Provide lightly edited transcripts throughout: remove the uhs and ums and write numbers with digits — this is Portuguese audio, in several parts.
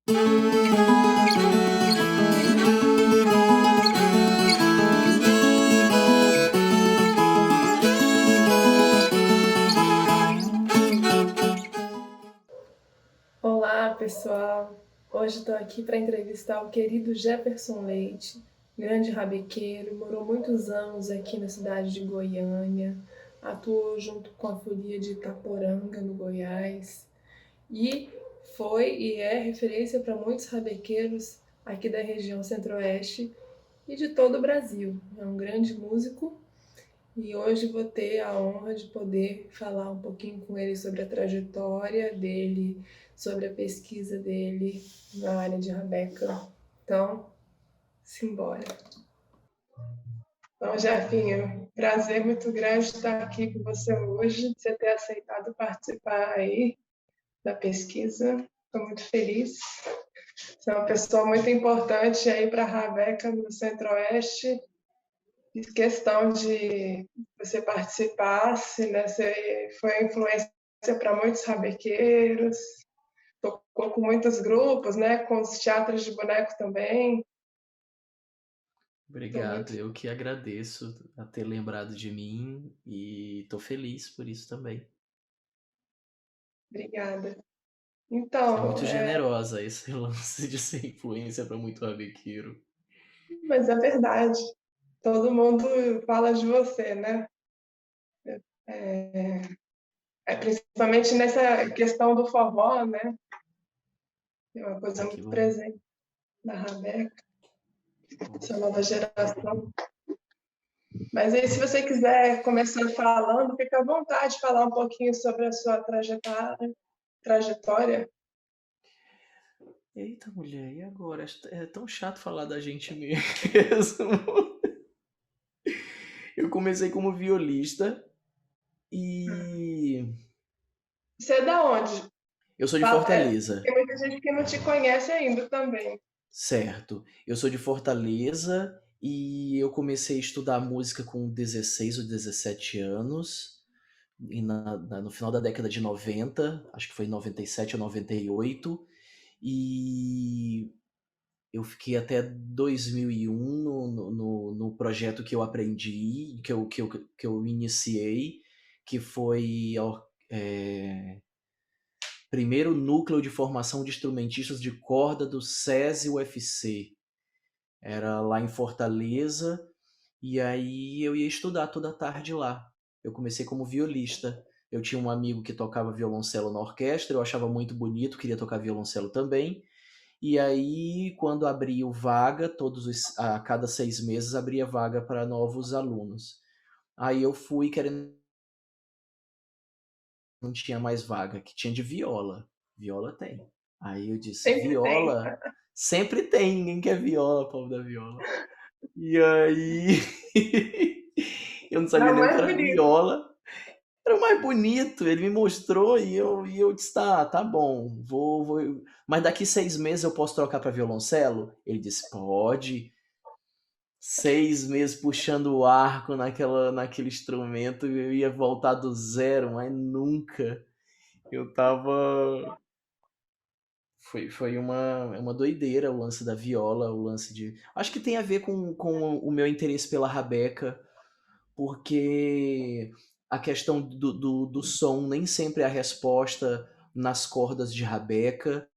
Olá, pessoal. Hoje estou aqui para entrevistar o querido Jefferson Leite, grande rabequeiro, morou muitos anos aqui na cidade de Goiânia, atuou junto com a Folia de Itaporanga, no Goiás, e foi e é referência para muitos rabequeiros aqui da região Centro-Oeste e de todo o Brasil. É um grande músico e hoje vou ter a honra de poder falar um pouquinho com ele sobre a trajetória dele, sobre a pesquisa dele na área de rabeca. Então, simbora. Então, Jefinho, prazer muito grande estar aqui com você hoje, você ter aceitado participar aí da pesquisa. Estou muito feliz. Você é uma pessoa muito importante aí para a rabeca no Centro-Oeste. Fiz questão de você participasse, né? Você foi influência para muitos rabequeiros, tocou com muitos grupos, né? Com os teatros de boneco também. Estou Obrigado, muito eu que agradeço a ter lembrado de mim e tô feliz por isso também. obrigada. Você é Então, muito generosa esse lance de ser influência para muito rabequeiro. mas é verdade. Todo mundo fala de você, né? Principalmente nessa questão do forró, né? É uma coisa Ah, que muito bom. presente na rabeca, Que bom. essa nova geração. Mas aí, se você quiser começar falando, fica à vontade de falar um pouquinho sobre a sua trajetória. Eita, mulher, e agora? É tão chato falar da gente mesmo. Eu comecei como violista e Você é da onde? eu sou de Fortaleza. Tem muita gente que não te conhece ainda também. Certo. Eu sou de Fortaleza e eu comecei a estudar música com 16 ou 17 anos. No final da década de 90, acho que foi em 97 ou 98, e eu fiquei até 2001 no projeto que eu aprendi, que eu iniciei, que foi primeiro núcleo de formação de instrumentistas de corda do SESI UFC. Era lá em Fortaleza, e aí eu ia estudar toda tarde lá. Eu comecei como violista. Eu tinha um amigo que tocava violoncelo na orquestra, eu achava muito bonito, queria tocar violoncelo também. E aí, quando abriu vaga, a cada 6 meses abria vaga para novos alunos. Aí eu fui querendo, não tinha mais vaga, que tinha de viola. Viola tem. Aí eu disse, Sempre tem. viola? Sempre tem, ninguém quer viola, povo da viola. E aí, eu não É sabia o nem o que mais era bonito. viola. Era o mais bonito, ele me mostrou e eu disse, tá bom, vou. Mas daqui 6 meses eu posso trocar para violoncelo? Ele disse, pode. 6 meses puxando o arco naquele instrumento, eu ia voltar do zero, mas nunca. Eu tava. Foi uma doideira o lance da viola, o lance de. Acho que tem a ver com o meu interesse pela rabeca, porque a questão do som nem sempre é a resposta nas cordas de rabeca.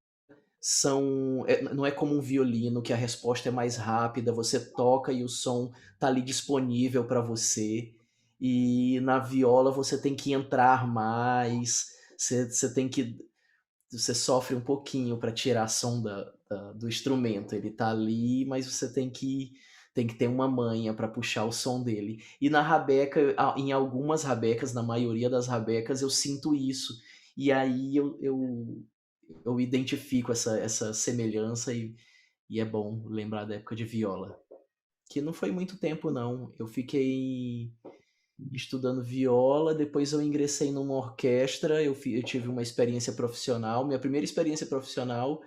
Não é como um violino que a resposta é mais rápida, você toca e o som tá ali disponível para você. E na viola você tem que entrar mais, você tem que você sofre um pouquinho para tirar som do instrumento. Ele tá ali, mas você tem que ter uma manha para puxar o som dele. E na rabeca, em algumas rabecas, na maioria das rabecas, eu sinto isso. E aí eu identifico essa semelhança e é bom lembrar da época de viola. Que não foi muito tempo, não. Eu fiquei estudando viola, depois eu ingressei numa orquestra, eu tive uma experiência profissional. Minha primeira experiência profissional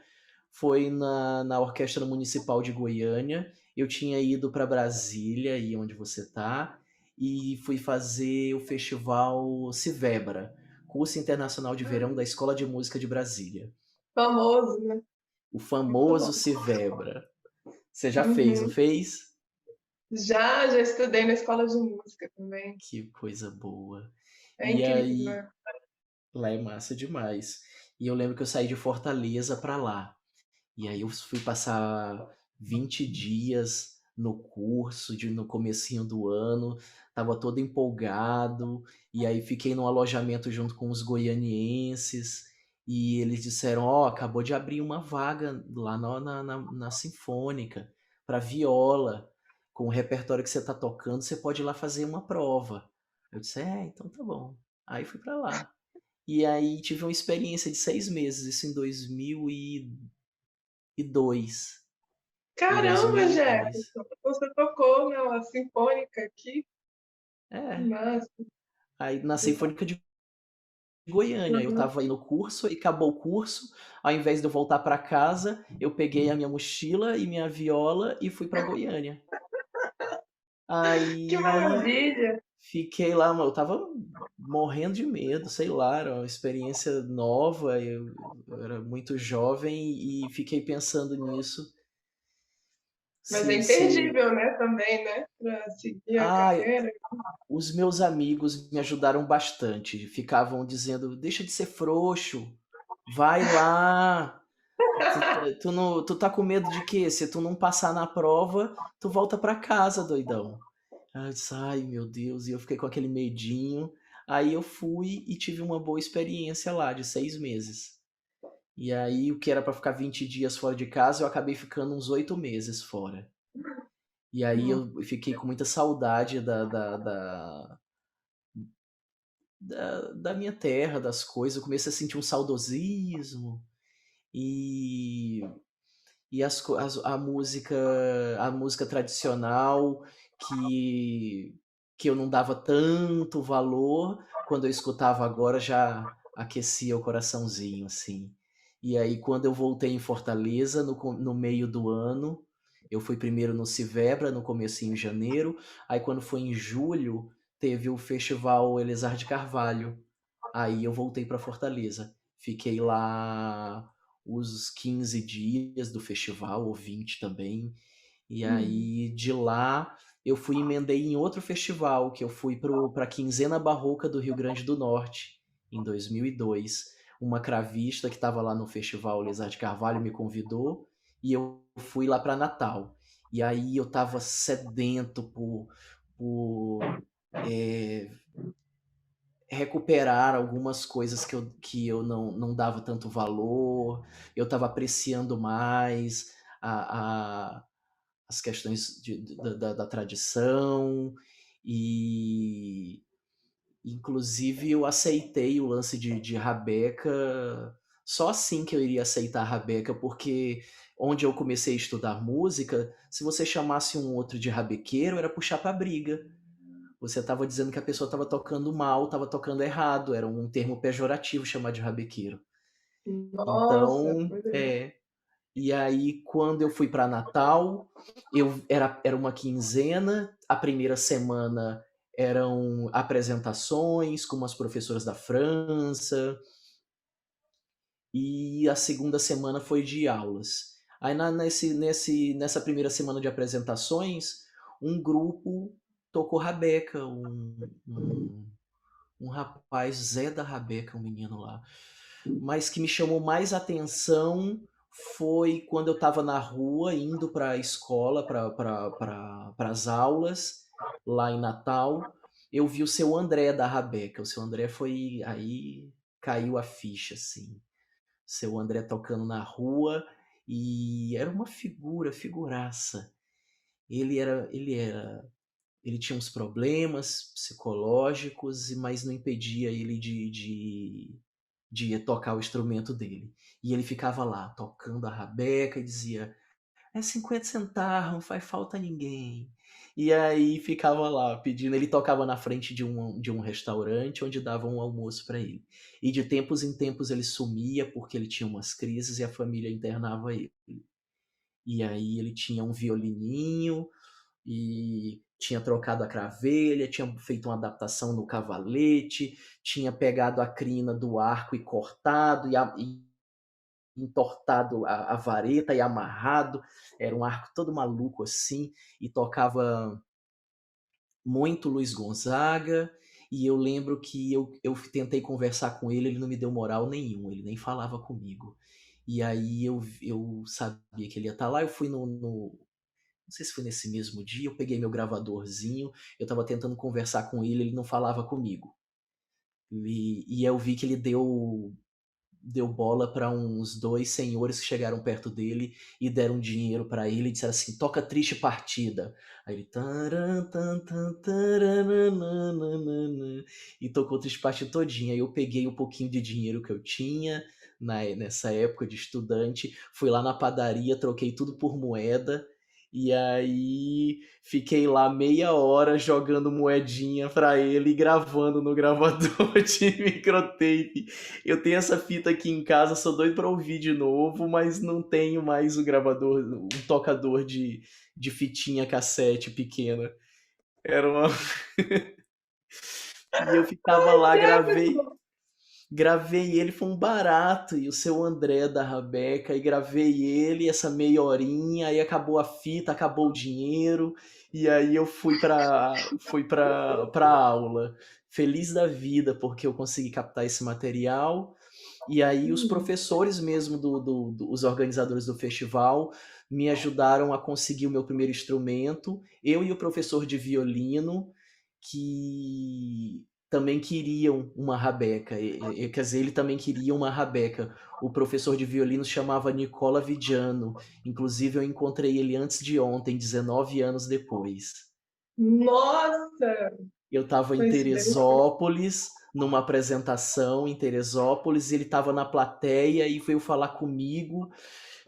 foi na Orquestra Municipal de Goiânia. Eu tinha ido para Brasília, aí onde você está, e fui fazer o festival Civebra, Curso Internacional de Verão da Escola de Música de Brasília. Famoso, né? O Muito famoso bom. Sivebra. Você já fez, não Uhum. fez? Já estudei na escola de música também. Que coisa boa. É E incrível, aí, né? lá é massa demais. E eu lembro que eu saí de Fortaleza pra lá. E aí eu fui passar 20 dias no curso, no comecinho do ano, tava todo empolgado, e aí fiquei num alojamento junto com os goianienses, e eles disseram, ó, acabou de abrir uma vaga lá na Sinfônica, para viola, com o repertório que você tá tocando, você pode ir lá fazer uma prova. Eu disse, então tá bom. Aí fui para lá. E aí tive uma experiência de 6 meses, isso em 2002. Em Caramba, 2002. Jefferson, você tocou na Sinfônica aqui? Que É. massa. Aí na Sinfônica de Goiânia, eu Uhum. tava aí no curso e acabou o curso. Ao invés de eu voltar para casa, eu peguei a minha mochila e minha viola e fui para Goiânia. Que Aí maravilha! fiquei lá, eu tava morrendo de medo, sei lá, era uma experiência nova, eu era muito jovem e fiquei pensando nisso. Mas é Se imperdível, né, também, né, para seguir a ah, carreira. os meus amigos me ajudaram bastante, ficavam dizendo: "Deixa de ser frouxo, vai lá, tu tá com medo de quê? Se tu não passar na prova, tu volta pra casa, doidão". Aí eu disse: "Ai, meu Deus", e eu fiquei com aquele medinho. Aí eu fui e tive uma boa experiência lá de 6 meses. E aí o que era pra ficar 20 dias fora de casa, eu acabei ficando uns 8 meses fora. E aí Hum. eu fiquei com muita saudade da minha terra, das coisas, eu comecei a sentir um saudosismo e, a música tradicional que, que eu não dava tanto valor, quando eu escutava agora já aquecia o coraçãozinho, assim. E aí quando eu voltei em Fortaleza, no meio do ano, eu fui primeiro no Civebra, no comecinho em janeiro, aí quando foi em julho, teve o Festival Elezar de Carvalho. Aí eu voltei para Fortaleza. Fiquei lá os 15 dias do festival, ou 20 também. E Hum. aí de lá eu fui emendei em outro festival, que eu fui para a Quinzena Barroca do Rio Grande do Norte, em 2002. Uma cravista que estava lá no festival Lesar de Carvalho me convidou e eu fui lá para Natal. E aí eu estava sedento por é, recuperar algumas coisas que eu não dava tanto valor, eu estava apreciando mais a, as questões da tradição, e inclusive eu aceitei o lance de rabeca, só assim que eu iria aceitar a rabeca, porque onde eu comecei a estudar música, se você chamasse um outro de rabequeiro, era puxar pra briga. Você estava dizendo que a pessoa estava tocando mal, estava tocando errado, era um termo pejorativo chamar de rabequeiro. Nossa, Então, pois é. e aí quando eu fui para Natal, era uma quinzena, a primeira semana eram apresentações com umas professoras da França, e a segunda semana foi de aulas. Aí nessa primeira semana de apresentações, um grupo tocou rabeca, um rapaz, Zé da Rabeca, um menino lá. Mas que me chamou mais atenção foi quando eu estava na rua, indo para a escola, para as aulas, lá em Natal. Eu vi o seu André da Rabeca. O seu André foi. Aí caiu a ficha, assim. O seu André tocando na rua e era uma figuraça. Ele tinha uns problemas psicológicos, mas não impedia ele de tocar o instrumento dele. E ele ficava lá, tocando a rabeca e dizia: é 50 centavos, não faz falta a ninguém. E aí ficava lá pedindo. Ele tocava na frente de um restaurante onde davam um almoço para ele. E de tempos em tempos ele sumia porque ele tinha umas crises e a família internava ele. E aí ele tinha um violininho e tinha trocado a cravelha, tinha feito uma adaptação no cavalete, tinha pegado a crina do arco e cortado, entortado a vareta e amarrado, era um arco todo maluco assim, e tocava muito Luiz Gonzaga, e eu lembro que eu tentei conversar com ele não me deu moral nenhuma, ele nem falava comigo. E aí eu sabia que ele ia estar lá, eu fui não sei se foi nesse mesmo dia, eu peguei meu gravadorzinho, eu estava tentando conversar com ele não falava comigo. E eu vi que ele deu bola para uns dois senhores que chegaram perto dele e deram dinheiro para ele e disseram assim: toca Triste Partida. Aí ele taran, tan, tan, tarananana, e tocou Triste Partida todinha. Aí eu peguei um pouquinho de dinheiro que eu tinha nessa época de estudante, fui lá na padaria, troquei tudo por moeda. E aí fiquei lá meia hora jogando moedinha pra ele e gravando no gravador de microtape. Eu tenho essa fita aqui em casa, sou doido pra ouvir de novo, mas não tenho mais o gravador, um tocador de fitinha cassete pequena. Era uma. E eu ficava lá, Jefferson! gravei ele, foi um barato, e o seu André da Rabeca, e gravei ele, essa meia horinha, aí acabou a fita, acabou o dinheiro, e aí eu fui pra aula. Feliz da vida, porque eu consegui captar esse material. E aí os professores mesmo, os organizadores do festival, me ajudaram a conseguir o meu primeiro instrumento. Eu e o professor de violino, que também queriam uma rabeca. Quer dizer, ele também queria uma rabeca. O professor de violino se chamava Nicola Vidiano. Inclusive, eu encontrei ele antes de ontem, 19 anos depois. Nossa! Eu estava em Coincidência. Teresópolis, numa apresentação em Teresópolis, e ele estava na plateia e veio falar comigo,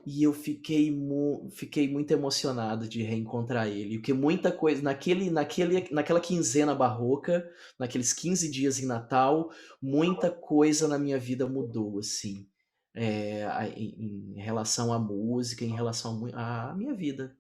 e eu fiquei muito emocionado de reencontrar ele, porque muita coisa, naquela quinzena barroca, naqueles 15 dias em Natal, muita coisa na minha vida mudou, assim, em relação à música, em relação à minha vida.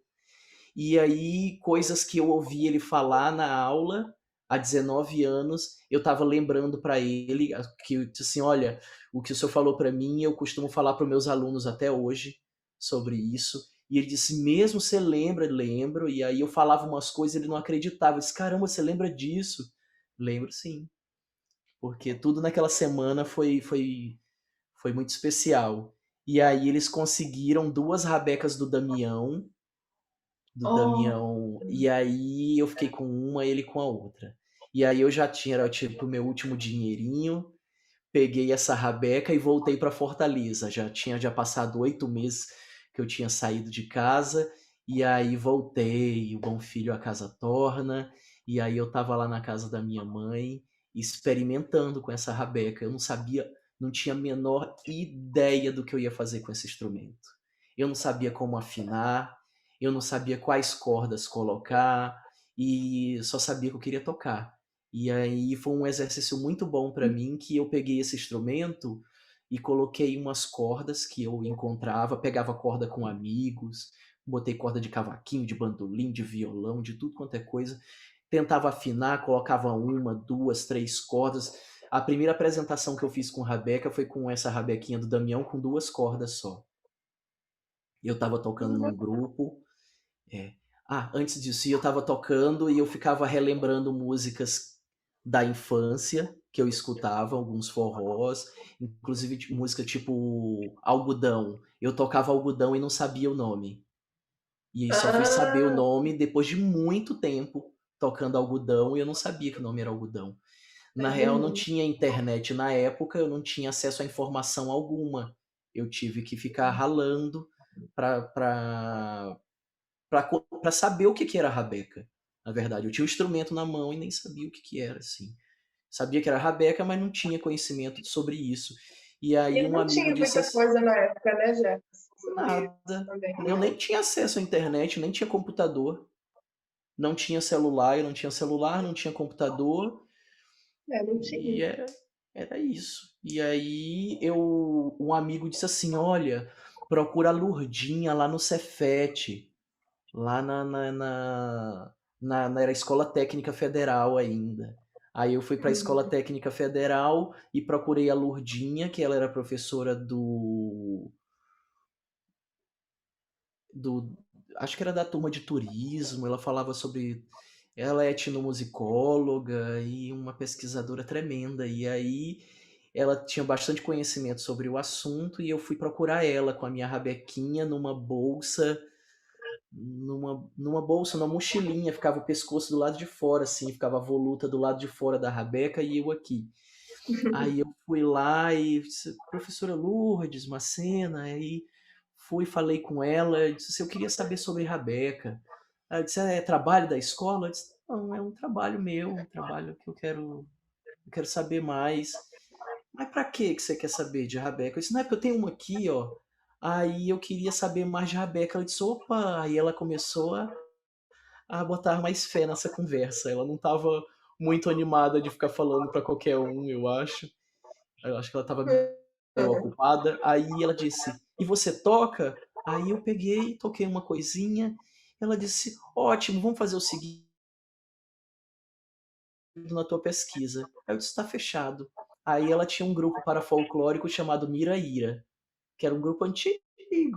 E aí, coisas que eu ouvi ele falar na aula há 19 anos, eu estava lembrando para ele que assim, olha, o que o senhor falou para mim, eu costumo falar para meus alunos até hoje sobre isso. E ele disse, mesmo você lembra? Lembro. E aí eu falava umas coisas, ele não acreditava. Eu disse, caramba, você lembra disso? Lembro sim, porque tudo naquela semana foi muito especial. E aí eles conseguiram duas rabecas do Oh, Damião, e aí eu fiquei com uma, ele com a outra. E aí eu já tinha, era tipo o meu último dinheirinho, peguei essa rabeca e voltei para Fortaleza. Já tinha passado 8 meses que eu tinha saído de casa, e aí voltei, o bom filho a casa torna, e aí eu tava lá na casa da minha mãe, experimentando com essa rabeca. Eu não sabia, não tinha a menor ideia do que eu ia fazer com esse instrumento. Eu não sabia como afinar, eu não sabia quais cordas colocar, e só sabia que eu queria tocar. E aí foi um exercício muito bom para mim que eu peguei esse instrumento e coloquei umas cordas que eu encontrava, pegava corda com amigos, botei corda de cavaquinho, de bandolim, de violão, de tudo quanto é coisa. Tentava afinar, colocava uma, duas, três cordas. A primeira apresentação que eu fiz com rabeca foi com essa rabequinha do Damião com duas cordas só. Eu estava tocando num grupo. É. Antes disso, eu estava tocando e eu ficava relembrando músicas da infância que eu escutava, alguns forrós, inclusive música tipo Algodão. Eu tocava Algodão e não sabia o nome. E aí só fui saber o ah, nome depois de muito tempo tocando Algodão e eu não sabia que o nome era Algodão. Na real, não entendi. tinha internet na época, eu não tinha acesso a informação alguma. Eu tive que ficar ralando para para saber o que, que era rabeca. Na verdade, eu tinha o instrumento na mão e nem sabia o que, que era, assim. Sabia que era rabeca, mas não tinha conhecimento sobre isso. E aí E um não amigo tinha disse muita assim, coisa na época, né, Jefferson, sobre isso nada. também. Eu nem tinha acesso à internet, nem tinha computador. Não tinha celular, eu não tinha celular, não tinha computador. É, não E tinha. era isso. E aí um amigo disse assim, olha, procura a Lurdinha lá no Cefete. Lá era Escola Técnica Federal ainda. Aí eu fui para a Escola Técnica Federal e procurei a Lurdinha, que ela era professora do acho que era da turma de turismo, ela falava sobre ela é etnomusicóloga e uma pesquisadora tremenda, e aí ela tinha bastante conhecimento sobre o assunto e eu fui procurar ela com a minha rabequinha numa mochilinha, ficava o pescoço do lado de fora, assim, ficava a voluta do lado de fora da rabeca e eu aqui. Aí eu fui lá e disse: "Professora Lourdes Macena", aí fui, falei com ela, disse assim: "Eu queria saber sobre rabeca". Ela disse: "Ah, é trabalho da escola?" Eu disse: "Não, é um trabalho meu, um trabalho que eu quero saber mais". "Mas pra que você quer saber de rabeca?" Eu disse: "Não, é porque eu tenho uma aqui, ó, aí eu queria saber mais de rabeca". Ela disse: "Opa!" Aí ela começou a botar mais fé nessa conversa. Ela não estava muito animada de ficar falando pra qualquer um, eu acho. Eu acho que ela estava meio Aham. ocupada. Aí ela disse: "E você toca?" Aí eu peguei, toquei uma coisinha. Ela disse: "Ótimo, vamos fazer o seguinte na tua pesquisa". Aí eu disse: "Tá fechado". Aí ela tinha um grupo parafolclórico chamado Miraíra, que era um grupo antigo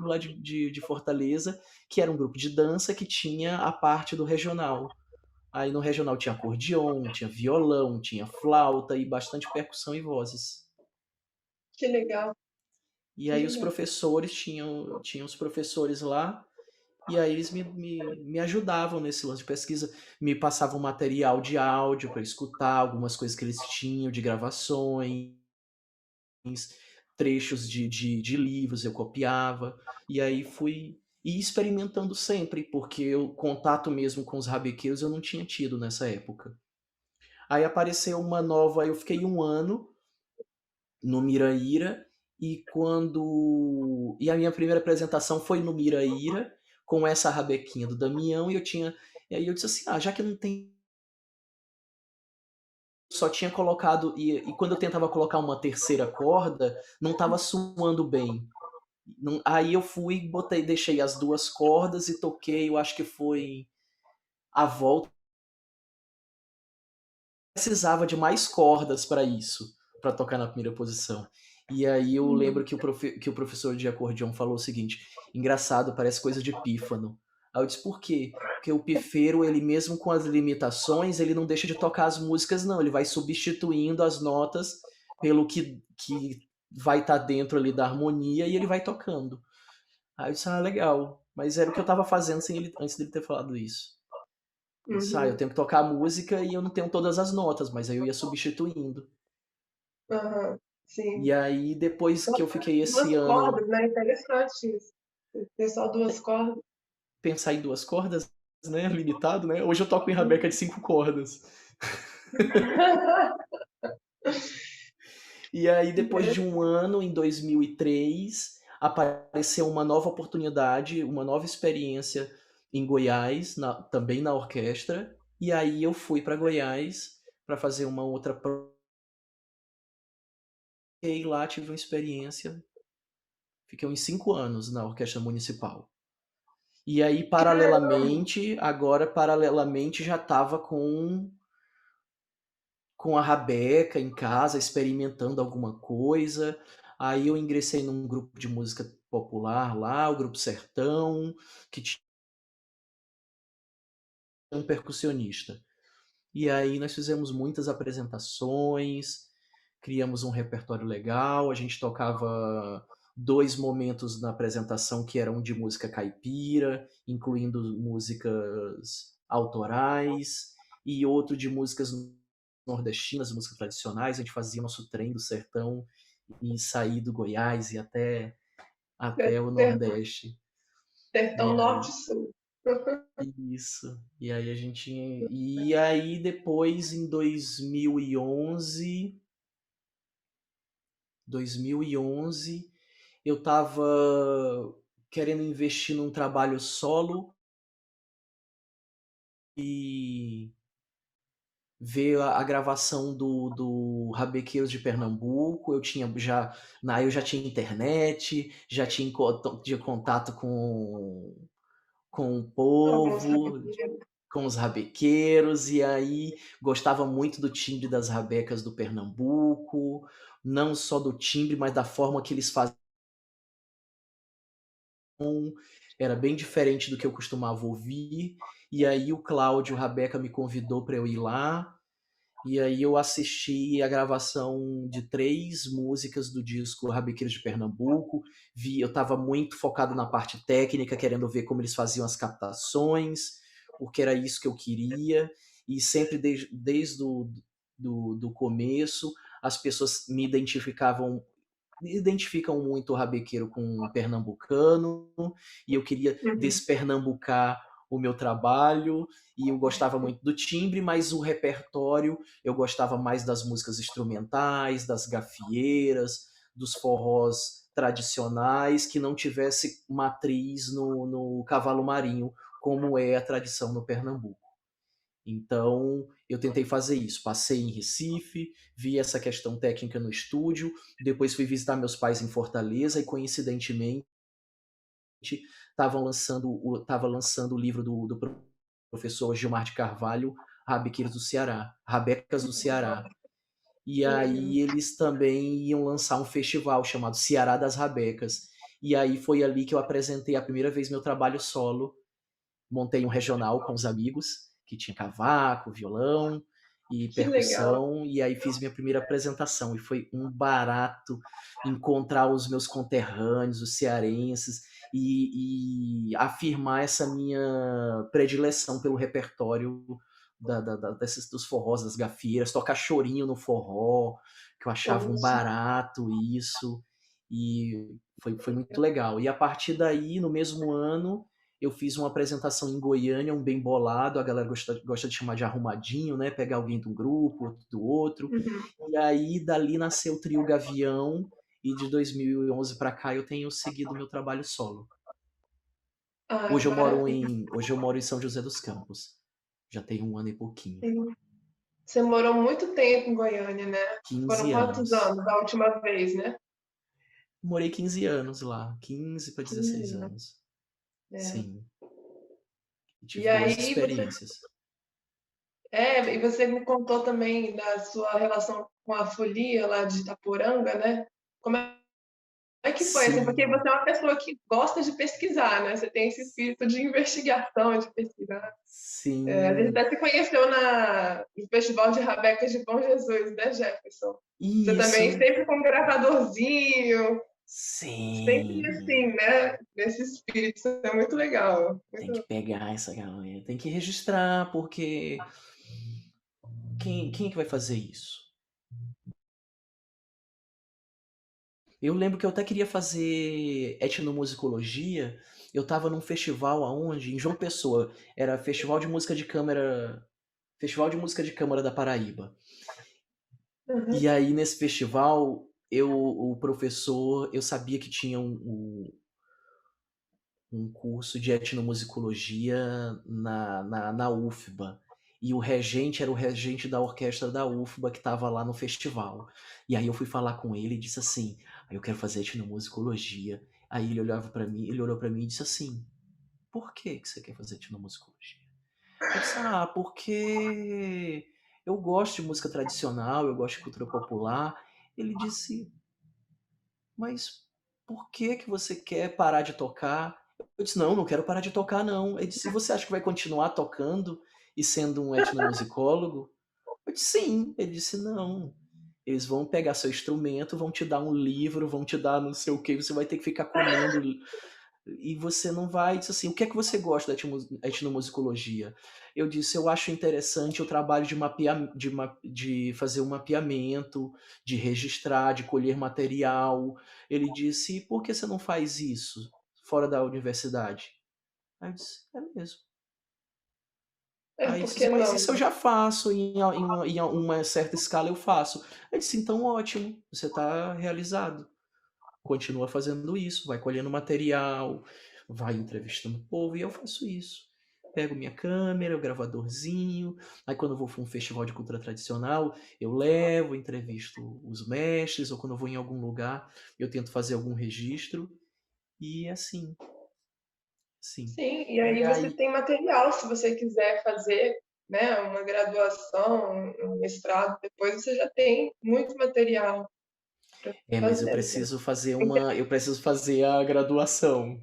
lá de Fortaleza, que era um grupo de dança que tinha a parte do regional. Aí no regional tinha acordeon, tinha violão, tinha flauta e bastante percussão e vozes. Que legal, E que aí os legal. professores tinham os professores lá, e aí eles me ajudavam nesse lance de pesquisa, me passavam material de áudio para escutar, algumas coisas que eles tinham de gravações, trechos de livros eu copiava, e aí fui experimentando sempre, porque o contato mesmo com os rabequeiros eu não tinha tido nessa época. Aí apareceu uma nova, eu fiquei um ano no Miraíra, e a minha primeira apresentação foi no Miraíra, com essa rabequinha do Damião, e aí eu disse assim: "Ah, já que não tem", só tinha colocado, e quando eu tentava colocar uma terceira corda, não estava soando bem. Aí eu fui, botei, deixei as duas cordas e toquei, eu acho que foi a volta, precisava de mais cordas para isso, para tocar na primeira posição. E aí eu lembro Uhum. que o professor de acordeão falou o seguinte: "Engraçado, parece coisa de pífano". Aí eu disse: "Por quê?" Porque o pifeiro, ele mesmo com as limitações, ele não deixa de tocar as músicas não, ele vai substituindo as notas pelo que vai estar dentro ali da harmonia e ele vai tocando. Aí eu disse: "Ah, legal". Mas era o que eu estava fazendo sem ele, antes dele ter falado isso. Eu disse: "Ah, eu Uhum. tenho que tocar a música e eu não tenho todas as notas", mas aí eu ia substituindo. Aham. E Sim. aí depois que eu fiquei esse 2 ano cordas, né, interessante isso. Ter só 2 cordas. pensar em 2 cordas, né, limitado, né, hoje eu toco em rabeca de 5 cordas. E aí depois de um Interessante. ano, em 2003, apareceu uma nova oportunidade, uma nova experiência em Goiás, também na orquestra, e aí eu fui para Goiás para fazer uma outra e lá tive uma experiência, fiquei uns 5 anos na orquestra municipal. E aí, paralelamente, já estava com a rabeca em casa, experimentando alguma coisa. Aí eu ingressei num grupo de música popular lá, o Grupo Sertão, que tinha um percussionista. E aí nós fizemos muitas apresentações, criamos um repertório legal, a gente tocava 2 momentos na apresentação que eram de música caipira, incluindo músicas autorais, e outro de músicas nordestinas, músicas tradicionais. A gente fazia nosso trem do sertão e sair do Goiás e até o Ser Nordeste. E sertão norte aí e sul. isso. E aí depois em 2011 eu estava querendo investir num trabalho solo e ver a gravação do Rabequeiros de Pernambuco. Eu já tinha internet, já tinha contato com o Alguns povo, rabiscos. com os rabequeiros, e aí gostava muito do timbre das rabecas do Pernambuco, não só do timbre, mas da forma que eles faziam. era bem diferente do que eu costumava ouvir. E aí o Cláudio Rabeca me convidou para eu ir lá. E aí eu assisti a gravação de 3 músicas do disco Rabequeiros de Pernambuco. Eu estava muito focado na parte técnica, querendo ver como eles faziam as captações, porque era isso que eu queria. E sempre desde do começo, as pessoas identificam muito o rabequeiro com o pernambucano, e eu queria Uhum. despernambucar o meu trabalho, e eu gostava muito do timbre, mas o repertório eu gostava mais das músicas instrumentais, das gafieiras, dos forrós tradicionais, que não tivesse matriz no cavalo marinho, como é a tradição no Pernambuco. Então, eu tentei fazer isso. Passei em Recife, vi essa questão técnica no estúdio, depois fui visitar meus pais em Fortaleza e, coincidentemente, estava lançando o livro do professor Gilmar de Carvalho, Rabequeiros do Ceará, Rabecas do Ceará. E Que legal. aí eles também iam lançar um festival chamado Ceará das Rabecas. E aí foi ali que eu apresentei a primeira vez meu trabalho solo. Montei um regional com os amigos, que tinha cavaco, violão e Que legal. percussão, e aí fiz minha primeira apresentação. E foi um barato encontrar os meus conterrâneos, os cearenses, e afirmar essa minha predileção pelo repertório dos forrós, das gafieiras, tocar chorinho no forró, que eu achava um Poxa, barato isso, e foi muito legal. E a partir daí, no mesmo ano, eu fiz uma apresentação em Goiânia, um bem bolado, a galera gosta de chamar de arrumadinho, né? Pegar alguém de um grupo, outro do outro. uhum. E aí, dali nasceu o Trio Gavião, e de 2011 para cá eu tenho seguido meu trabalho solo. Ah, maravilha. Hoje eu moro em São José dos Campos. Já tem um ano e pouquinho. Você morou muito tempo em Goiânia, né? Foram 15 quantos anos. anos da última vez, né? Morei 15 anos lá, 15 para 16 15 anos. anos. É. Sim, e E tive boas aí você, experiências. e você me contou também da sua relação com a folia lá de Itaporanga, né? Como é que foi, assim? Porque Sim, você é uma pessoa que gosta de pesquisar, né? Você tem esse espírito de investigação, de pesquisar. É, a gente sim. até se conheceu no Festival de Rabecas de Bom Jesus, né, Jefferson? Você também Isso. sempre com um gravadorzinho, sempre Sim. assim, né? Nesse espírito. Isso é muito legal. Tem que Muito... pegar essa galera, tem que registrar, porque quem é que vai fazer isso? Eu lembro que eu até queria fazer etnomusicologia. Eu tava num festival aonde? Em João Pessoa. Era Festival de Música de Câmara da Paraíba. E Uhum. aí nesse festival, o professor, eu sabia que tinha um curso de etnomusicologia na UFBA. E o regente era o regente da orquestra da UFBA que estava lá no festival. E aí eu fui falar com ele e disse assim: eu quero fazer etnomusicologia. Aí ele olhou para mim e disse assim: por que você quer fazer etnomusicologia? Eu disse: porque eu gosto de música tradicional, eu gosto de cultura popular. Ele disse: mas por que você quer parar de tocar? Eu disse, não, não quero parar de tocar, não. Ele disse, você acha que vai continuar tocando e sendo um etnomusicólogo? Eu disse, sim. Ele disse, não. Eles vão pegar seu instrumento, vão te dar um livro, vão te dar não sei o que, você vai ter que ficar comendo e você não vai. Disse assim, o que é que você gosta da etnomusicologia? Eu disse, eu acho interessante o trabalho de fazer um mapeamento, de registrar, de colher material. Ele disse, e por que você não faz isso fora da universidade? Aí eu disse, é mesmo. É, Aí por disse, que mas não? isso eu já faço, em uma certa escala eu faço. Aí disse, então ótimo, você está realizado. Continua fazendo isso, vai colhendo material, vai entrevistando o povo, e eu faço isso. Pego minha câmera, o gravadorzinho, aí quando eu vou para um festival de cultura tradicional, eu levo, entrevisto os mestres, ou quando eu vou em algum lugar, eu tento fazer algum registro, e é assim, sim. Sim, e aí E você aí, tem material, se você quiser fazer, né, uma graduação, um mestrado, depois você já tem muito material para mas fazer. Né? eu preciso fazer a graduação.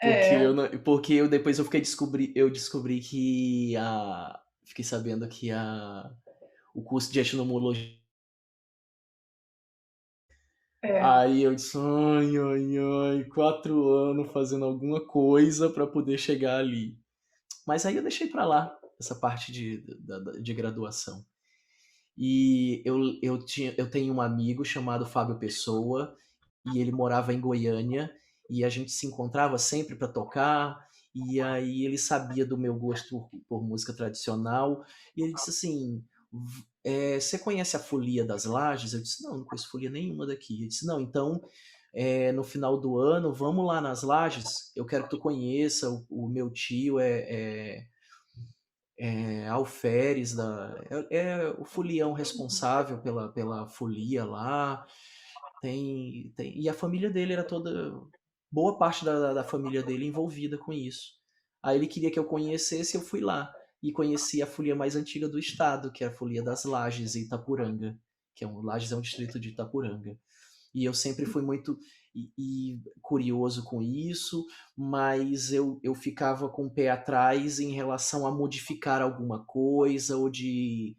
É, Porque eu depois eu descobri que fiquei sabendo que o curso de etnomologia. é, Aí eu disse, ai, ai, ai, 4 anos fazendo alguma coisa para poder chegar ali. Mas aí eu deixei para lá essa parte de graduação. E eu tenho um amigo chamado Fábio Pessoa, e ele morava em Goiânia, e a gente se encontrava sempre para tocar, e aí ele sabia do meu gosto por música tradicional, e ele disse assim: Você conhece a Folia das Lajes? Eu disse: Não conheço folia nenhuma daqui. Ele disse: Não, então no final do ano, vamos lá nas Lajes, eu quero que tu conheça, o meu tio é alferes é o folião responsável pela folia lá, e a família dele era toda, boa parte da família dele envolvida com isso. Aí ele queria que eu conhecesse, eu fui lá e conheci a folia mais antiga do estado, que é a Folia das Lajes, em Itapuranga, Lajes é um distrito de Itapuranga. E eu sempre fui muito curioso com isso, mas eu ficava com o pé atrás em relação a modificar alguma coisa ou de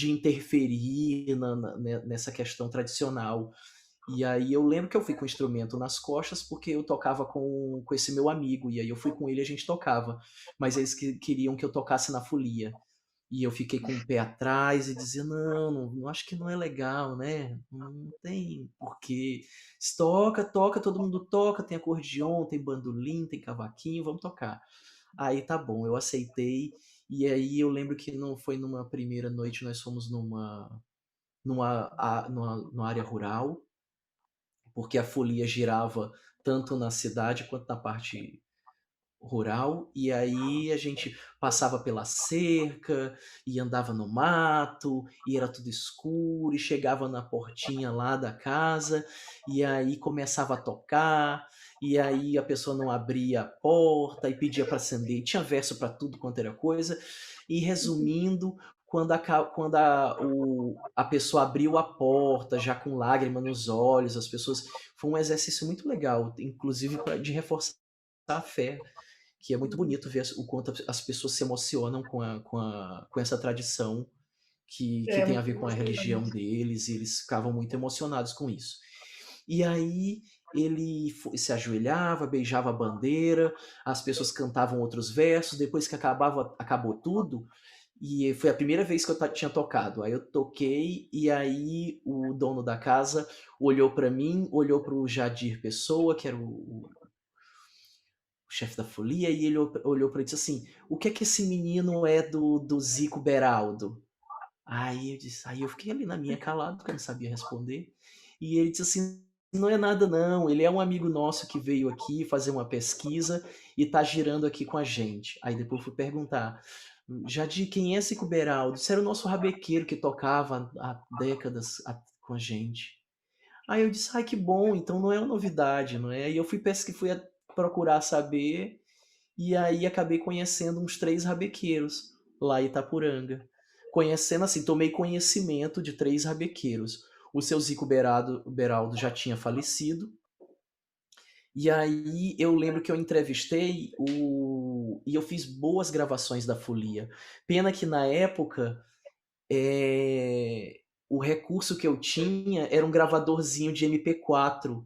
interferir nessa questão tradicional. E aí eu lembro que eu fui com o instrumento nas costas porque eu tocava com esse meu amigo, e aí eu fui com ele e a gente tocava. Mas eles queriam que eu tocasse na folia. E eu fiquei com o pé atrás e dizia, não, acho que não é legal, né? Não tem porquê. Se toca, toca, todo mundo toca, tem acordeon, tem bandolim, tem cavaquinho, vamos tocar. Aí tá bom, eu aceitei. E aí eu lembro que não foi numa primeira noite, nós fomos numa área rural, porque a folia girava tanto na cidade quanto na parte rural, e aí a gente passava pela cerca e andava no mato, e era tudo escuro, e chegava na portinha lá da casa, e aí começava a tocar, e aí a pessoa não abria a porta e pedia para acender, e tinha verso para tudo quanto era coisa, e resumindo, quando a pessoa abriu a porta, já com lágrima nos olhos, as pessoas. Foi um exercício muito legal, inclusive de reforçar a fé, que é muito bonito ver o quanto as pessoas se emocionam com essa tradição que é tem a muito ver com a religião emocionante. deles, e eles ficavam muito emocionados com isso. E aí ele se ajoelhava, beijava a bandeira, as pessoas cantavam outros versos, depois que acabou tudo, e foi a primeira vez que eu tinha tocado. Aí eu toquei, e aí o dono da casa olhou para mim, olhou para o Jadir Pessoa, que era o chefe da folia, e ele olhou para ele e disse assim: O que é que esse menino é do Zico Beraldo? Aí eu fiquei ali na minha calado, porque eu não sabia responder. E ele disse assim: Não é nada, não. Ele é um amigo nosso que veio aqui fazer uma pesquisa e tá girando aqui com a gente. Aí depois eu fui perguntar: Jadir, quem é Zico Beraldo? Isso era o nosso rabequeiro que tocava há décadas com a gente. Aí eu disse: Ai, que bom, então não é uma novidade, não é? E eu fui procurar saber, e aí acabei conhecendo uns 3 rabequeiros lá em Itapuranga. Conhecendo assim, tomei conhecimento de 3 rabequeiros. O seu Zico Beraldo já tinha falecido, e aí eu lembro que eu entrevistei e eu fiz boas gravações da folia. Pena que na época o recurso que eu tinha era um gravadorzinho de MP4,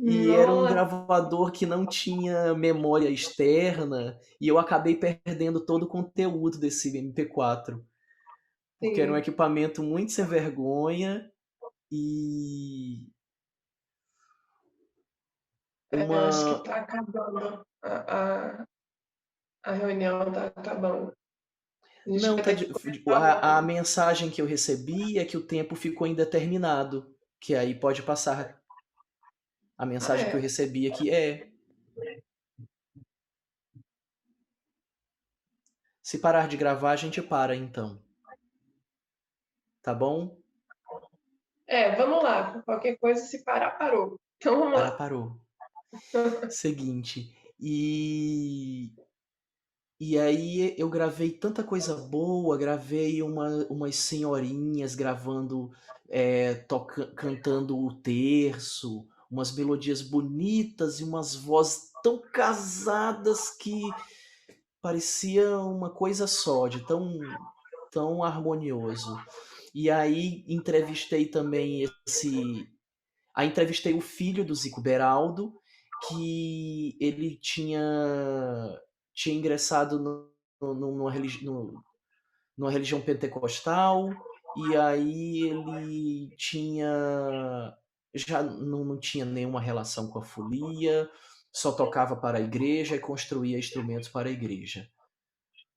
e era um Nossa, gravador que não tinha memória externa, e eu acabei perdendo todo o conteúdo desse MP4, porque era um sim. equipamento muito sem vergonha, e Eu acho que uma. está acabando. A reunião está acabando. A gente Não, vai tá ter que começar a logo. mensagem que eu recebi é que o tempo ficou indeterminado, que aí pode passar. A Ah, mensagem que eu é? recebi aqui se parar de gravar, a gente para então, tá bom? Vamos lá. Qualquer coisa, se parar, parou. Então vamos lá. Parou. Seguinte, e aí eu gravei tanta coisa boa, gravei umas senhorinhas gravando, cantando o terço, umas melodias bonitas e umas vozes tão casadas que parecia uma coisa só, de tão harmonioso. E aí entrevistei também entrevistei o filho do Zico Beraldo, que ele tinha ingressado numa, numa religião pentecostal, e aí ele já não tinha nenhuma relação com a folia, só tocava para a igreja e construía instrumentos para a igreja.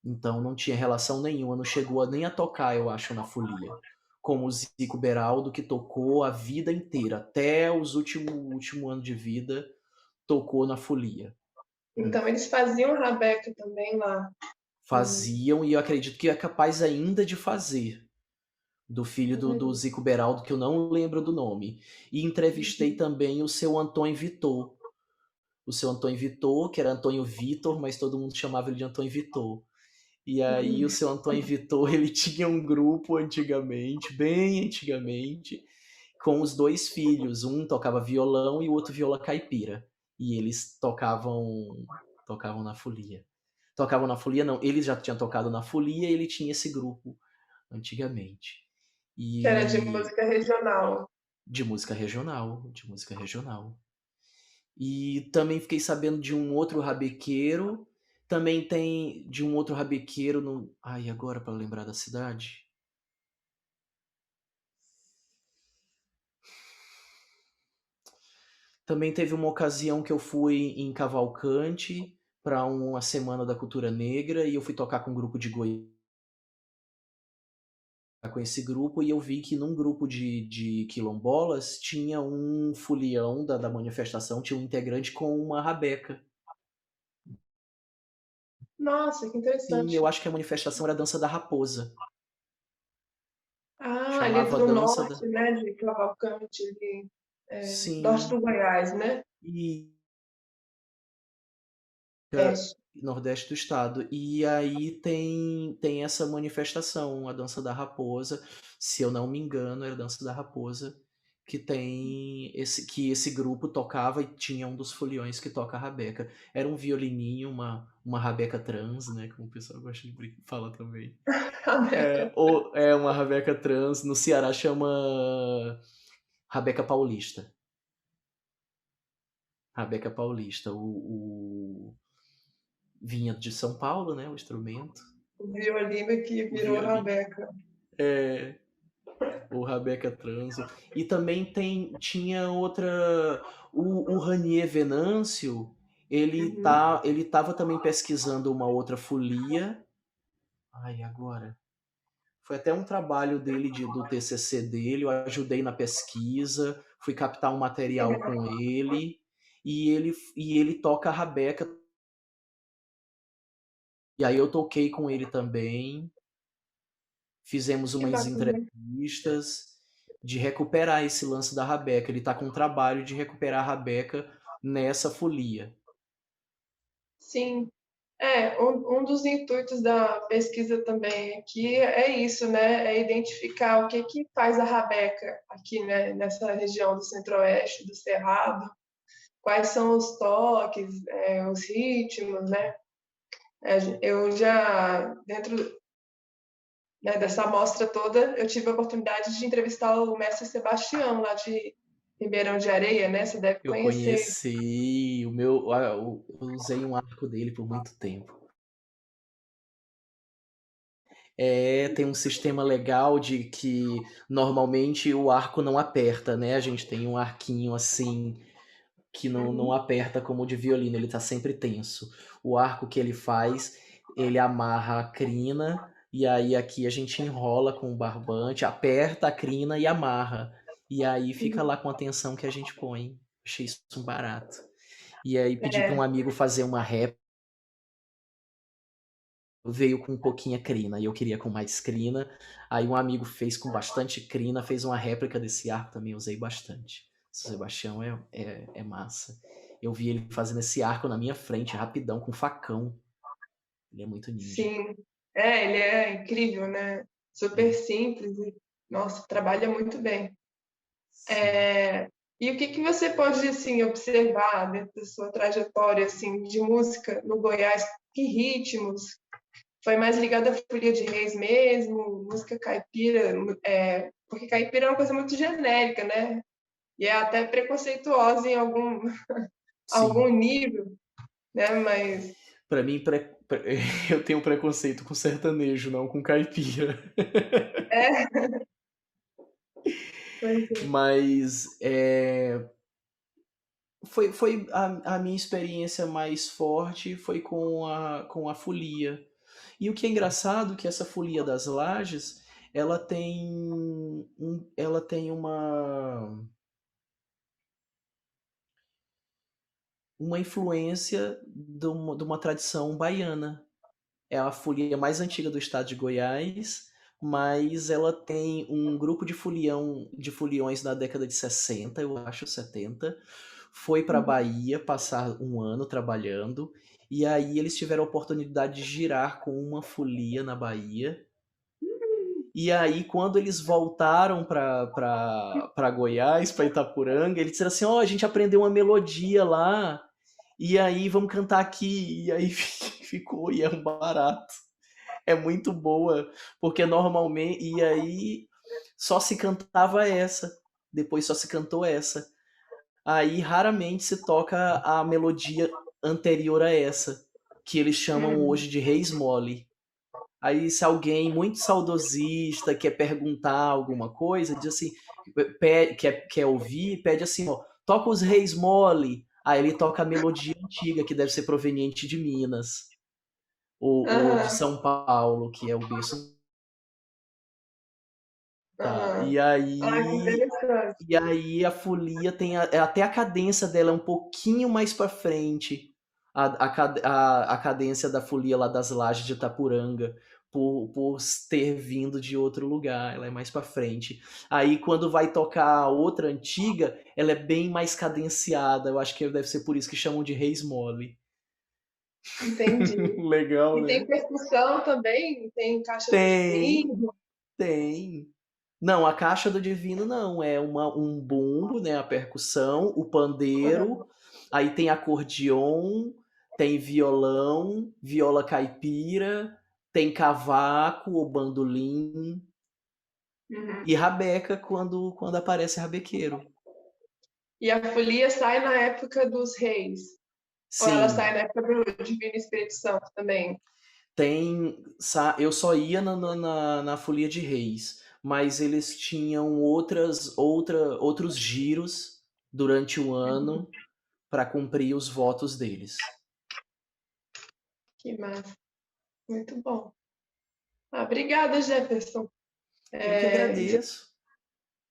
Então não tinha relação nenhuma, não chegou nem a tocar, eu acho, na folia. Como o Zico Beraldo, que tocou a vida inteira, até os último ano de vida, tocou na folia. Então eles faziam rabeca também lá. Hum. Faziam, e eu acredito que é capaz ainda de fazer. Do filho do Uhum. Zico Beraldo, que eu não lembro do nome. E entrevistei também o seu Antônio Vitor. O seu Antônio Vitor, que era Antônio Vitor, mas todo mundo chamava ele de Antônio Vitor. E aí o seu Antônio Vitor, ele tinha um grupo antigamente, bem antigamente, com os dois filhos. Um tocava violão e o outro viola caipira. E eles tocavam na folia. Tocavam na folia, não. Eles já tinham tocado na folia e ele tinha esse grupo antigamente. Que era de E música regional. de música regional, de música regional. E também fiquei sabendo de um outro rabequeiro. Também tem de um outro rabequeiro no. Ai, agora para lembrar da cidade. Também teve uma ocasião que eu fui em Cavalcante para uma semana da cultura negra e eu fui tocar com um grupo de Goiás, com esse grupo, e eu vi que num grupo de quilombolas tinha um folião da manifestação, tinha um integrante com uma rabeca. Nossa, que Sim, eu interessante. acho que a manifestação era a dança da raposa. Ah, ali Chamava do dança da. norte, né, de Cavalcante, ali, norte Sim, do Goiás, né? e Oeste. nordeste do estado. E aí tem essa manifestação, a dança da raposa. Se eu não me engano, era a dança da raposa que esse grupo tocava e tinha um dos foliões que toca a rabeca. Era um violininho, uma rabeca trans, né, como o pessoal gosta de falar também. Rabeca. Ou é uma rabeca trans, no Ceará chama rabeca paulista. Rabeca paulista. Vinha de São Paulo, né, o instrumento. O violino que O virou violino. rabeca. É, o Rabeca Transo. E também tinha outra. O Ranier Venâncio, Uhum. ele tava também pesquisando uma outra folia. Ai, agora. Foi até um trabalho dele do TCC dele, eu ajudei na pesquisa, fui captar um material com ele, e ele toca a rabeca. E aí eu toquei com ele também. Fizemos Que umas bacana. entrevistas de recuperar esse lance da rabeca. Ele está com um trabalho de recuperar a rabeca nessa folia. Sim. Um dos intuitos da pesquisa também aqui é isso, né? É identificar o que que faz a rabeca aqui, né? Nessa região do Centro-Oeste, do Cerrado. Quais são os toques, os ritmos, né? Eu já, dentro, né, dessa amostra toda, eu tive a oportunidade de entrevistar o mestre Sebastião, lá de Ribeirão de Areia, né? Você deve Eu conhecer. conheci eu usei um arco dele por muito tempo. Tem um sistema legal de que normalmente o arco não aperta, né? A gente tem um arquinho assim que não Uhum. aperta como o de violino, ele tá sempre tenso. O arco que ele faz, ele amarra a crina, e aí aqui a gente enrola com o barbante, aperta a crina e amarra. E aí fica lá com a tensão que a gente põe. Achei isso um barato. E aí pedi para um É, amigo fazer uma réplica, veio com pouquinha crina, e eu queria com mais crina. Aí um amigo fez com bastante crina, fez uma réplica desse arco, também usei bastante. O Sebastião é massa. Eu vi ele fazendo esse arco na minha frente, rapidão, com facão. Ele é muito ninja. sim. Ele é incrível, né? Super É, simples e, nossa, trabalha muito bem. sim. E o que que você pode assim observar dentro da sua trajetória assim de música no Goiás? Que ritmos? Foi mais ligada à folia de reis mesmo, música caipira, porque caipira é uma coisa muito genérica, né? E é até preconceituosa em algum Sim. nível, né? Mas Pra mim, eu tenho preconceito com sertanejo, não com caipira. é, pois é. Mas foi a minha experiência mais forte foi com a folia. E o que é engraçado é que essa folia das Lajes, ela tem uma influência de uma tradição baiana. É a folia mais antiga do estado de Goiás, mas ela tem um grupo de foliões na década de 60, eu acho, 70. Foi para a Bahia passar um ano trabalhando, e aí eles tiveram a oportunidade de girar com uma folia na Bahia. E aí, quando eles voltaram para Goiás, para Itapuranga, eles disseram assim: Ó, a gente aprendeu uma melodia lá, e aí vamos cantar aqui. E aí ficou, e é um barato. É muito boa, porque normalmente. E aí só se cantava essa, depois só se cantou essa. Aí raramente se toca a melodia anterior a essa, que eles chamam Uhum. hoje de Reis Mole. Aí se alguém muito saudosista quer perguntar alguma coisa, diz assim, quer ouvir, pede assim, ó, toca os Reis Mole. Aí ele toca a melodia antiga, que deve ser proveniente de Minas, ou de Aham, São Paulo, que é o berço. Tá. aham. E Ah, que aí, interessante. e aí a folia tem até a cadência dela é um pouquinho mais para frente. A cadência da folia lá das Lajes de Itapuranga, por ter vindo de outro lugar, ela é mais para frente. Aí quando vai tocar a outra antiga, ela é bem mais cadenciada. Eu acho que deve ser por isso que chamam de Reis Mole. Entendi. Legal, E tem né? percussão também? Tem caixa do Tem, divino? tem. Não, a caixa do divino não, é um bumbo, né, a percussão, o pandeiro, aí tem acordeon, tem violão, viola caipira, tem cavaco ou bandolim Uhum. e rabeca quando aparece rabequeiro. E a folia sai na época dos reis? Ou ela sai Sim, na época do Divino Espírito Santo também? eu só ia na Folia de Reis, mas eles tinham outros giros durante o ano para cumprir os votos deles. Que massa. Muito bom. Ah, obrigada, Jefferson. Eu que agradeço.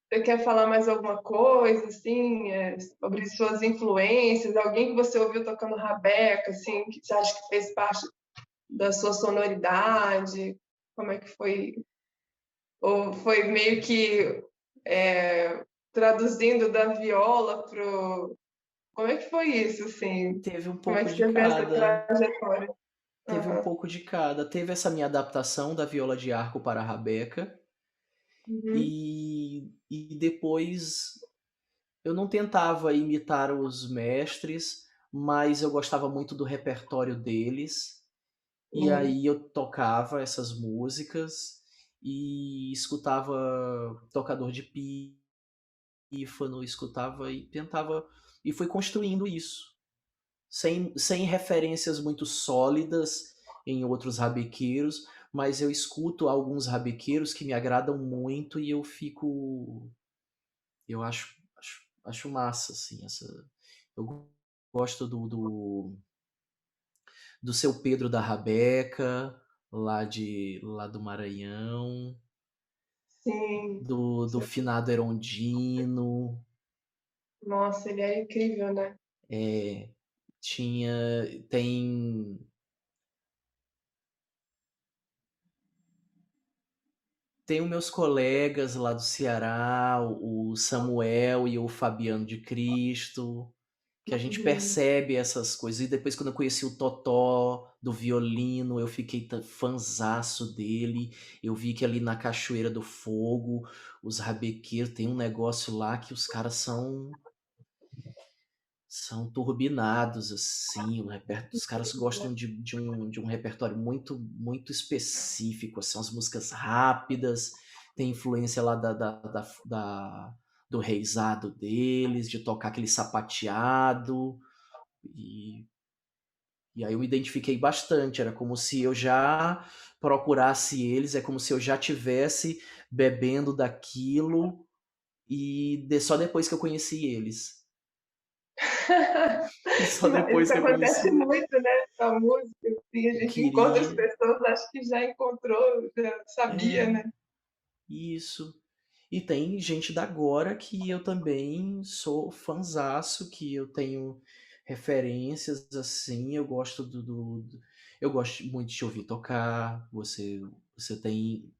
Você quer falar mais alguma coisa, assim, sobre suas influências? Alguém que você ouviu tocando rabeca, assim, que você acha que fez parte da sua sonoridade? Como é que foi? Ou foi meio que traduzindo da viola pro... Como é que foi isso, assim? Teve um Como é pouco que de você vê essa cada. trajetória? Teve um Aham. pouco de cada. Teve essa minha adaptação da viola de arco para a rabeca. Uhum. E depois eu não tentava imitar os mestres, mas eu gostava muito do repertório deles. E Uhum. aí eu tocava essas músicas e escutava tocador de pífano, escutava e tentava. E fui construindo isso. Sem referências muito sólidas em outros rabequeiros, mas eu escuto alguns rabequeiros que me agradam muito e eu fico. Eu acho massa, assim. Eu gosto do seu Pedro da Rabeca, lá do Maranhão, Sim. do finado Erondino. Nossa, ele é incrível, né? É, tem Tenho meus colegas lá do Ceará, o Samuel e o Fabiano de Cristo, que a gente Uhum. percebe essas coisas. E depois, quando eu conheci o Totó do violino, eu fiquei fanzaço dele. Eu vi que ali na Cachoeira do Fogo, os rabequeiros, tem um negócio lá que os caras são. São turbinados, assim, os caras gostam de um repertório muito específico, assim, umas músicas rápidas, tem influência lá do reizado deles, de tocar aquele sapateado, e, e aí eu me identifiquei bastante, era como se eu já procurasse eles, é como se eu já tivesse bebendo daquilo, e só depois que eu conheci eles. Só depois Isso que eu acontece conheci. muito, né, com a música, assim, a Eu gente encontra as queria. pessoas, acho que já encontrou, já sabia, É, né? isso. E tem gente da agora que eu também sou fanzaço, que eu tenho referências assim, eu gosto eu gosto muito de te ouvir tocar, você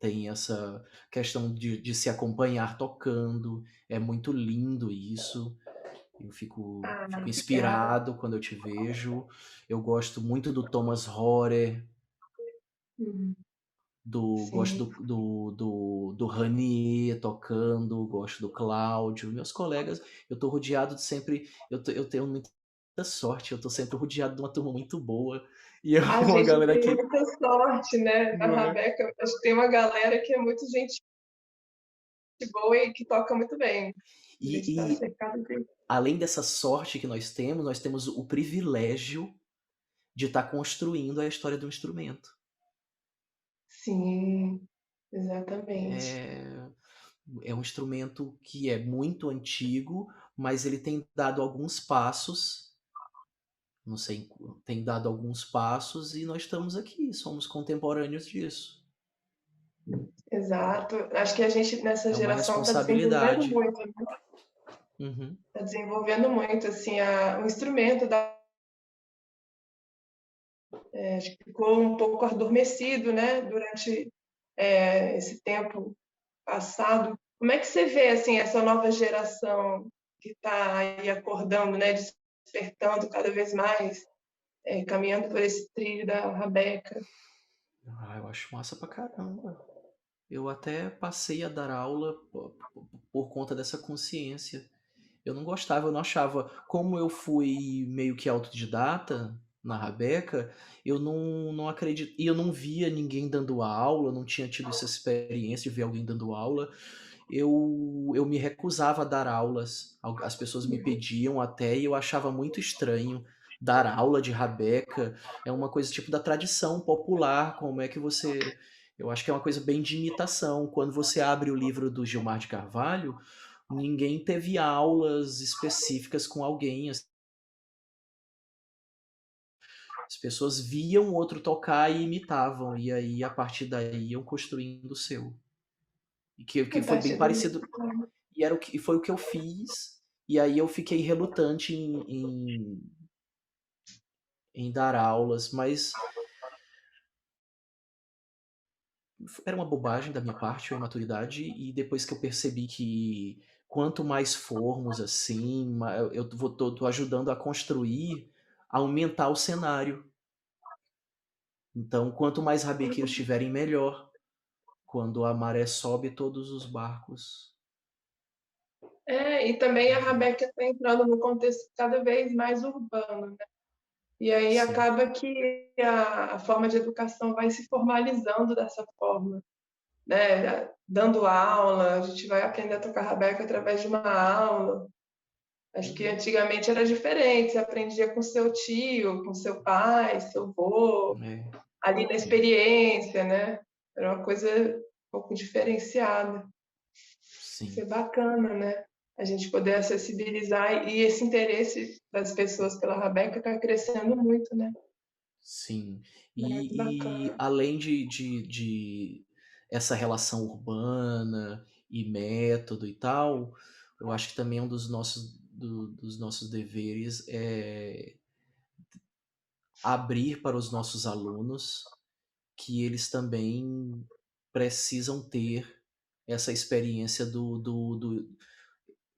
tem essa questão de se acompanhar tocando, é muito lindo isso. Eu Ah, fico obrigada. inspirado quando eu te vejo. Eu gosto muito do Thomas Horer, Uhum. gosto Sim. do Ranier tocando, gosto do Cláudio, meus colegas, eu tô rodeado de sempre, eu tenho muita sorte, eu tô sempre rodeado de uma turma muito boa, e é A uma gente galera tem que, muita sorte, né, na não é? Rabeca, acho que tem uma galera que é muito gente boa e que toca muito bem. A gente está E cercado de além dessa sorte que nós temos o privilégio de estar construindo a história do instrumento. sim, exatamente. É, é um instrumento que é muito antigo, mas ele tem dado alguns passos, não sei, tem dado alguns passos e nós estamos aqui, somos contemporâneos disso. Exato. Acho que a gente nessa É uma geração está desenvolvendo responsabilidade. muito, né? Uhum. Está desenvolvendo muito, assim, o instrumento acho que ficou um pouco adormecido, né, durante esse tempo passado. Como é que você vê, assim, essa nova geração que está aí acordando, né, despertando cada vez mais, caminhando por esse trilho da Rabeca? Ah, eu acho massa pra caramba. Eu até passei a dar aula por conta dessa consciência. Eu não gostava, eu não achava. Como eu fui meio que autodidata na Rabeca, eu não acredito. E eu não via ninguém dando aula, não tinha tido essa experiência de ver alguém dando aula. Eu me recusava a dar aulas. As pessoas me pediam até e eu achava muito estranho dar aula de Rabeca. É uma coisa tipo da tradição popular, como é que você. Eu acho que é uma coisa bem de imitação. Quando você abre o livro do Gilmar de Carvalho, ninguém teve aulas específicas com alguém. As pessoas viam o outro tocar e imitavam, e aí a partir daí iam construindo o seu. E que A foi bem partir do parecido. E foi o que eu fiz. E aí eu fiquei relutante em dar aulas, mas era uma bobagem da minha parte, uma imaturidade. E depois que eu percebi que quanto mais formos assim, eu tô ajudando a construir, a aumentar o cenário. Então, quanto mais rabequeiros tiverem, melhor. Quando a maré sobe, todos os barcos. e também a Rabeca está entrando no contexto cada vez mais urbano, né? E aí Sim. acaba que a forma de educação vai se formalizando dessa forma, né? Dando aula, a gente vai aprender a tocar rabeca através de uma aula. Acho que Uhum. antigamente era diferente, você aprendia com seu tio, com seu pai, seu avô, É, ali na é. experiência, né? Era uma coisa um pouco diferenciada. Isso é Sim, bacana, né? A gente poder acessibilizar e esse interesse das pessoas pela rabeca está crescendo muito, né? sim. Muito E bacana. além de essa relação urbana e método e tal, eu acho que também um dos nossos deveres é abrir para os nossos alunos que eles também precisam ter essa experiência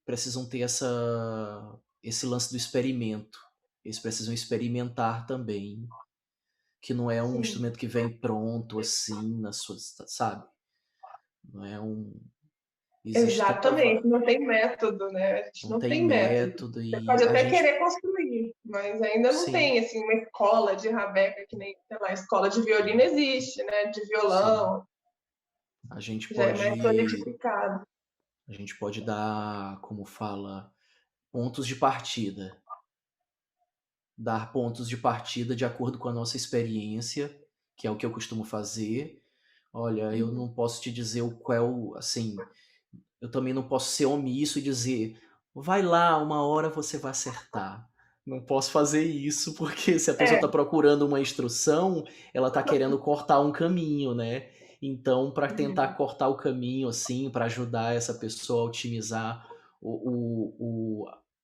precisam ter esse lance do experimento. Eles precisam experimentar também, que não é um Sim. instrumento que vem pronto assim, sabe? Não é Existe tanta Exatamente, não tem método, né? A gente não não tem tem método. método Você e pode a até gente querer construir, mas ainda não sim, tem assim uma escola de rabeca que nem, sei lá, escola de violino existe, né? De sim. violão, A gente já é mais pode solidificado. a gente pode dar, como fala, pontos de partida. Dar pontos de partida de acordo com a nossa experiência, que é o que eu costumo fazer. Olha, eu não posso te dizer o qual, assim, eu também não posso ser omisso e dizer, vai lá, uma hora você vai acertar. Não posso fazer isso, porque se a pessoa É, está procurando uma instrução, ela está querendo cortar um caminho, né? Então, para tentar cortar o caminho, assim, para ajudar essa pessoa a otimizar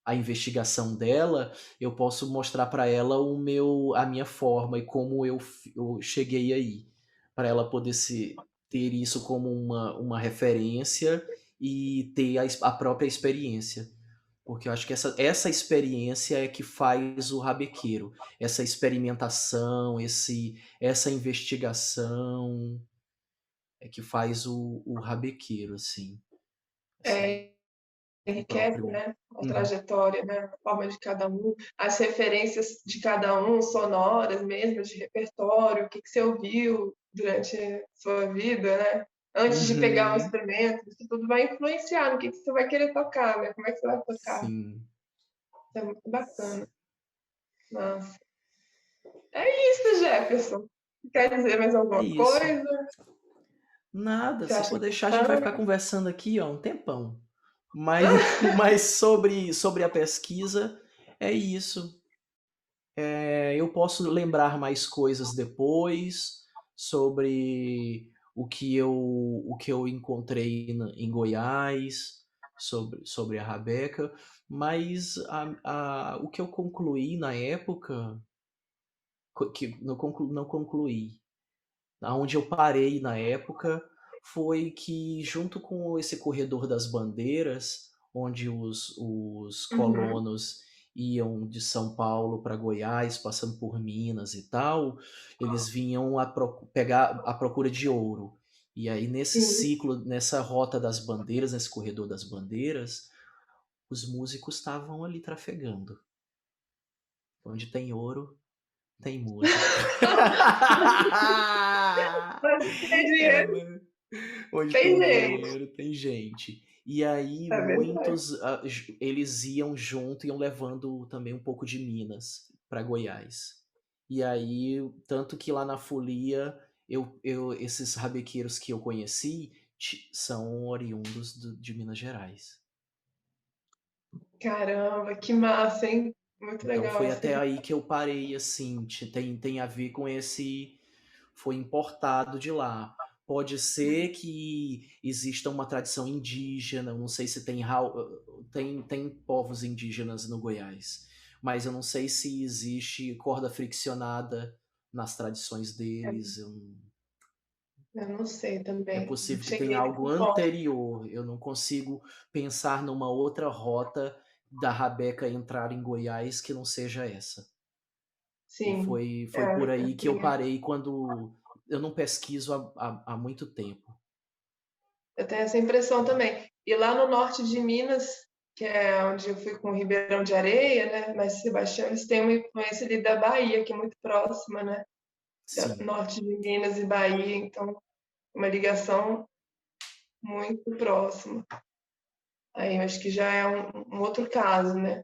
a investigação dela, eu posso mostrar para ela a minha forma e como eu cheguei aí, para ela poder ter isso como uma referência e ter a própria experiência. Porque eu acho que essa experiência é que faz o rabequeiro. Essa experimentação, essa investigação é que faz o rabequeiro, assim. Assim, é, o enriquece, próprio. né? A Uhum. trajetória, né? A forma de cada um, as referências de cada um, sonoras mesmo, de repertório, o que que você ouviu durante a sua vida, né? Antes de pegar um Uhum. instrumento, isso tudo vai influenciar no que você vai querer tocar, né? Como é que você vai tocar. Sim. Isso é muito bacana. Nossa. É isso, Jefferson. Quer dizer mais É alguma isso. coisa? Nada, Você se acha for deixar, a gente vai ficar importante? conversando aqui, ó, um tempão. Mas sobre a pesquisa, é isso. Eu posso lembrar mais coisas depois sobre o que eu encontrei em Goiás, sobre a Rabeca, mas o que eu concluí na época, que não concluí, aonde eu parei na época, foi que junto com esse corredor das bandeiras, onde os Uhum, colonos iam de São Paulo para Goiás, passando por Minas e tal, eles vinham pegar a procura de ouro. E aí nesse sim. ciclo, nessa rota das bandeiras, nesse corredor das bandeiras, os músicos estavam ali trafegando. Onde tem ouro, tem músico. Mas tem É, dinheiro, né? Onde tem tem gente. dinheiro, tem gente. E aí É verdade. muitos eles iam junto, iam levando também um pouco de Minas para Goiás. E aí, tanto que lá na folia, esses rabequeiros que eu conheci são oriundos de Minas Gerais. Caramba, que massa, hein? Muito Então legal foi essa até ideia. aí que eu parei, assim, tem a ver com esse. Foi importado de lá. Pode ser que exista uma tradição indígena, eu não sei se tem povos indígenas no Goiás, mas eu não sei se existe corda friccionada nas tradições deles. Eu não sei É também. Não possível que tenha cheguei algo nesse ponto. anterior. Eu não consigo pensar numa outra rota da Rabeca entrar em Goiás que não seja essa. E Sim, foi por é, aí que eu parei quando eu não pesquiso há muito tempo. eu tenho essa impressão também. E lá no norte de Minas, que é onde eu fui com o Ribeirão de Areia, né? Mas Sebastião, eles têm uma influência ali da Bahia, que é muito próxima, né? Sim, Norte de Minas e Bahia, então uma ligação muito próxima. Aí eu acho que já é um outro caso, né?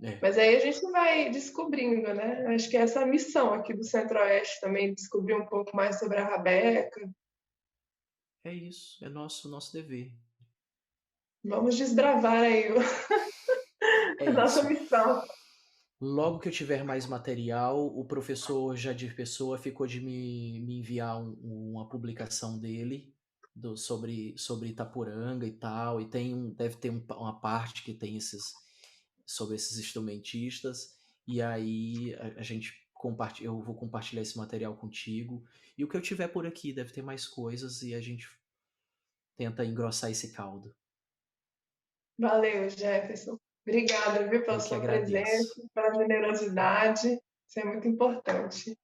é. Mas aí a gente vai descobrindo, né? Acho que é essa missão aqui do Centro-Oeste também, descobrir um pouco mais sobre a Rabeca. É isso, é nosso dever. Vamos desbravar aí É a nossa isso. missão. Logo que eu tiver mais material, o professor Jadir Pessoa ficou de me enviar uma publicação dele sobre Itapuranga e tal, e deve ter uma parte que tem sobre esses instrumentistas, e aí a gente eu vou compartilhar esse material contigo, e o que eu tiver por aqui deve ter mais coisas, e a gente tenta engrossar esse caldo. Valeu, Jefferson. Obrigada, viu, pela Eu que sua presença, agradeço. pela generosidade. Isso é muito importante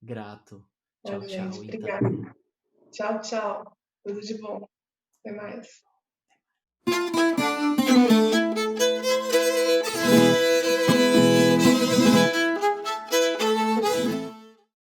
Grato. pra Tchau, gente. tchau, então. Obrigada. Tchau, tchau. Tudo de bom. Até mais.